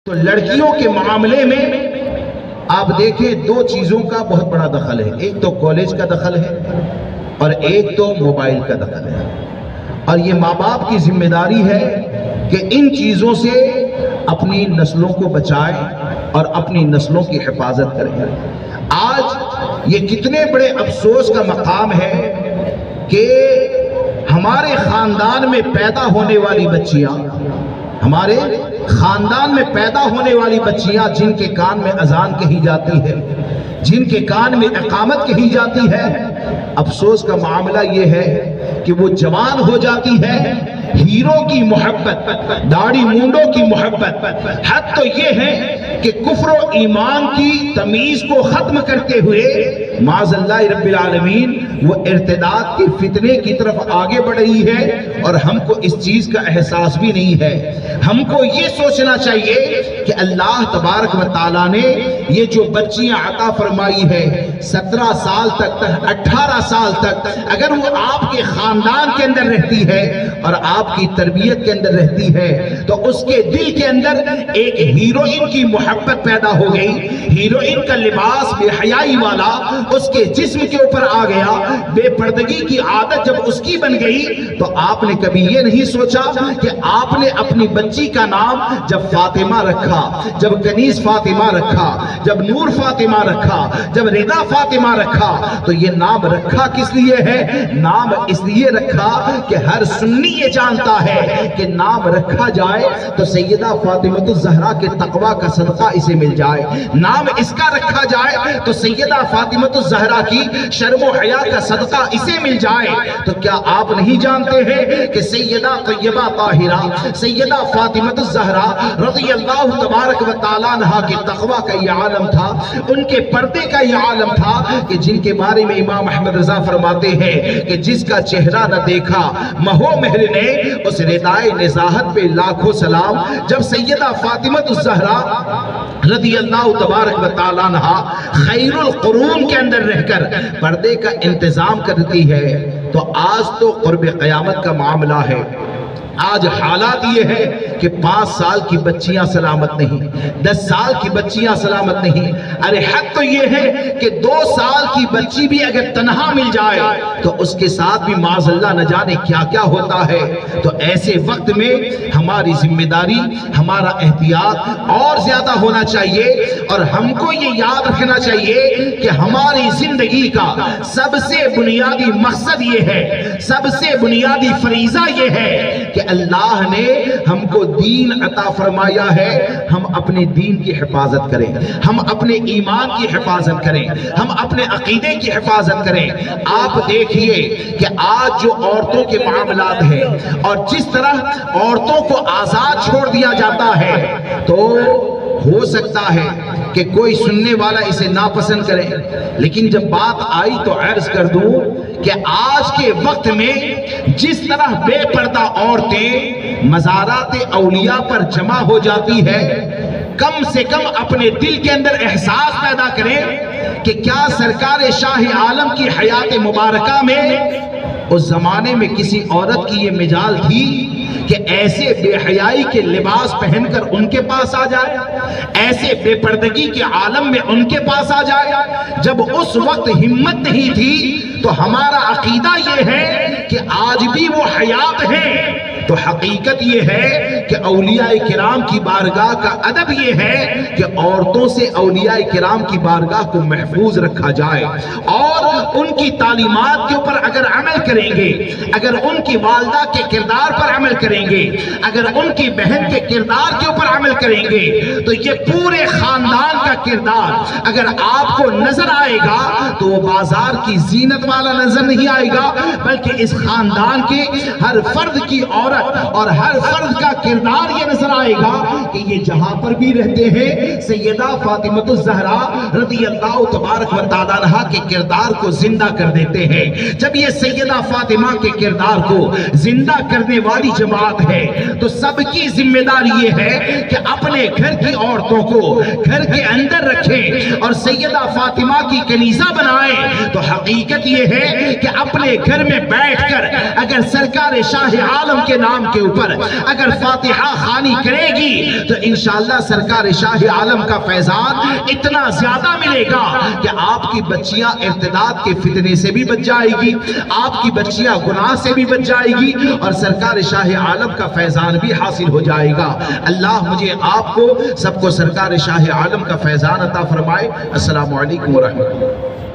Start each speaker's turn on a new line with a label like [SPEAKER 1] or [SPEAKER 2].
[SPEAKER 1] تو لڑکیوں کے معاملے میں آپ دیکھیں دو چیزوں کا بہت بڑا دخل ہے، ایک تو کالج کا دخل ہے اور ایک تو موبائل کا دخل ہے، اور یہ ماں باپ کی ذمہ داری ہے کہ ان چیزوں سے اپنی نسلوں کو بچائیں اور اپنی نسلوں کی حفاظت کریں۔ آج یہ کتنے بڑے افسوس کا مقام ہے کہ ہمارے خاندان میں پیدا ہونے والی بچیاں، ہمارے خاندان میں پیدا ہونے والی بچیاں جن کے کان میں اذان کہی جاتی ہے، جن کے کان میں اقامت کہی جاتی ہے، افسوس کا معاملہ یہ ہے کہ وہ جوان ہو جاتی ہے ہیرو کی محبت، داڑھی مونڈوں کی محبت، حد تو یہ ہے کہ کفر و ایمان کی تمیز کو ختم کرتے ہوئے معاذ اللہ رب العالمین وہ ارتداد کے فتنے کی طرف آگے بڑھ رہی ہے، اور ہم کو اس چیز کا احساس بھی نہیں ہے۔ ہم کو یہ سوچنا چاہیے کہ اللہ تبارک و تعالیٰ نے یہ جو بچیاں عطا فرمائی ہے 17 سال تک 18 سال تک، اگر وہ آپ کے خاندان کے اندر رہتی ہے اور آپ کی تربیت کے اندر رہتی ہے تو اس کے دل کے اندر ایک ہیروئن کی محبت پیدا ہو گئی، ہیروئن کا لباس بے حیائی والا اس کے جسم کے اوپر آ گیا، بے پردگی کی عادت جب اس کی بن گئی تو آپ نے کبھی یہ نہیں سوچا کہ آپ نے اپنی بچی کا نام جب فاطمہ رکھا، جب کنیز فاطمہ رکھا، جب نور فاطمہ رکھا، جب رضا فاطمہ رکھا، تو یہ نام رکھا کس لیے ہے؟ نام اس لیے رکھا کہ ہر سنی یہ جانتا ہے کہ نام رکھا جائے تو سیدہ فاطمہ الزہرا کے تقوی کا صدقہ اسے مل جائے، نام اس کا رکھا جائے تو سیدہ فاطمہ الزہرا کی شرم و حیا کا صدقہ اسے مل جائے۔ تو کیا آپ نہیں جانتے ہیں کہ سیدہ طیبہ طاہرہ سیدہ فاطمہ الزہرا رضی اللہ تبارک و تعالیٰ عنہ کے تقوی کا یہ عالم تھا، ان کے پردے کا یہ عالم تھا کہ جن کے بارے میں امام احمد رضا فرماتے ہیں کہ جس کا چہرہ نہ دیکھا مہو مہر نے اس ردائے نزاہت پہ لاکھوں سلام۔ جب سیدہ فاطمہ الزہرا رضی اللہ تبارک و تعالیٰ عنہ خیر القرون کے اندر رہ کر پردے کا انتظام کرتی ہے تو آج تو قرب قیامت کا معاملہ ہے۔ آج حالات یہ ہے کہ 5 سال کی بچیاں سلامت نہیں، 10 سال کی بچیاں سلامت نہیں، ارے حد تو یہ ہے کہ 2 سال کی بچی بھی اگر تنہا مل جائے تو اس کے ساتھ بھی معاذ اللہ نہ جانے کیا کیا ہوتا ہے۔ تو ایسے وقت میں ہماری ذمہ داری، ہمارا احتیاط اور زیادہ ہونا چاہیے، اور ہم کو یہ یاد رکھنا چاہیے کہ ہماری زندگی کا سب سے بنیادی مقصد یہ ہے، سب سے بنیادی فریضہ یہ ہے کہ اللہ نے ہم کو دین عطا فرمایا ہے، ہم اپنے دین کی حفاظت کریں، ہم اپنے ایمان کی حفاظت کریں، ہم اپنے عقیدے کی حفاظت کریں۔ آپ دیکھیے کہ آج جو عورتوں کے معاملات ہیں اور جس طرح عورتوں کو آزاد چھوڑ دیا جاتا ہے، تو ہو سکتا ہے کہ کوئی سننے والا اسے ناپسند کرے، لیکن جب بات آئی تو عرض کر دوں کہ آج کے وقت میں جس طرح بے پردہ عورتیں مزارات اولیاء پر جمع ہو جاتی ہے، کم سے کم اپنے دل کے اندر احساس پیدا کریں کہ کیا سرکار شاہ عالم کی حیات مبارکہ میں اس زمانے میں کسی عورت کی یہ مجال تھی کہ ایسے بے حیائی کے لباس پہن کر ان کے پاس آ جائے، ایسے بے پردگی کے عالم میں ان کے پاس آ جائے؟ جب اس وقت ہمت نہیں تھی تو ہمارا عقیدہ یہ ہے کہ آج بھی وہ حیات ہیں۔ تو حقیقت یہ ہے کہ اولیاء کرام کی بارگاہ کا ادب یہ ہے کہ عورتوں سے اولیاء کرام کی بارگاہ کو محفوظ رکھا جائے، اور ان کی تعلیمات کے اوپر اگر عمل کریں گے، اگر ان کی والدہ کے کردار پر عمل کریں گے، اگر ان کی بہن کے کردار کے اوپر عمل کریں گے، تو یہ پورے خاندان کا کردار اگر آپ کو نظر آئے گا تو وہ بازار کی زینت والا نظر نہیں آئے گا، بلکہ اس خاندان کے ہر فرد کی عورت اور ہر فرد کا کردار یہ نظر آئے گا کہ یہ جہاں پر بھی رہتے ہیں سیدہ فاطمہ الزہرا رضی اللہ تبارک و تعالیٰ عنہ کے کردار کو زندہ کر دیتے ہیں۔ جب یہ سیدہ فاطمہ کے کردار کو زندہ کرنے والی جماعت ہے تو سب کی ذمہ داری یہ ہے کہ اپنے گھر کی عورتوں کو گھر کے اندر رکھیں اور سیدہ فاطمہ کی کنیزہ بنائیں۔ تو حقیقت یہ ہے کہ اپنے گھر میں بیٹھ کر اگر سرکار شاہ عالم کے نام کے اوپر اگر فاتحہ خوانی کرے گی تو انشاءاللہ سرکار شاہ عالم کا فیضان اتنا زیادہ ملے گا کہ آپ کی بچیاں ارتداد کے فتنے سے بھی بچ جائے گی، آپ کی بچیاں گناہ سے بھی بچ جائے گی، اور سرکار شاہ عالم کا فیضان بھی حاصل ہو جائے گا۔ اللہ مجھے آپ کو سب کو سرکار شاہ عالم کا فیضان عطا فرمائے۔ السلام علیکم ورحمۃ اللہ۔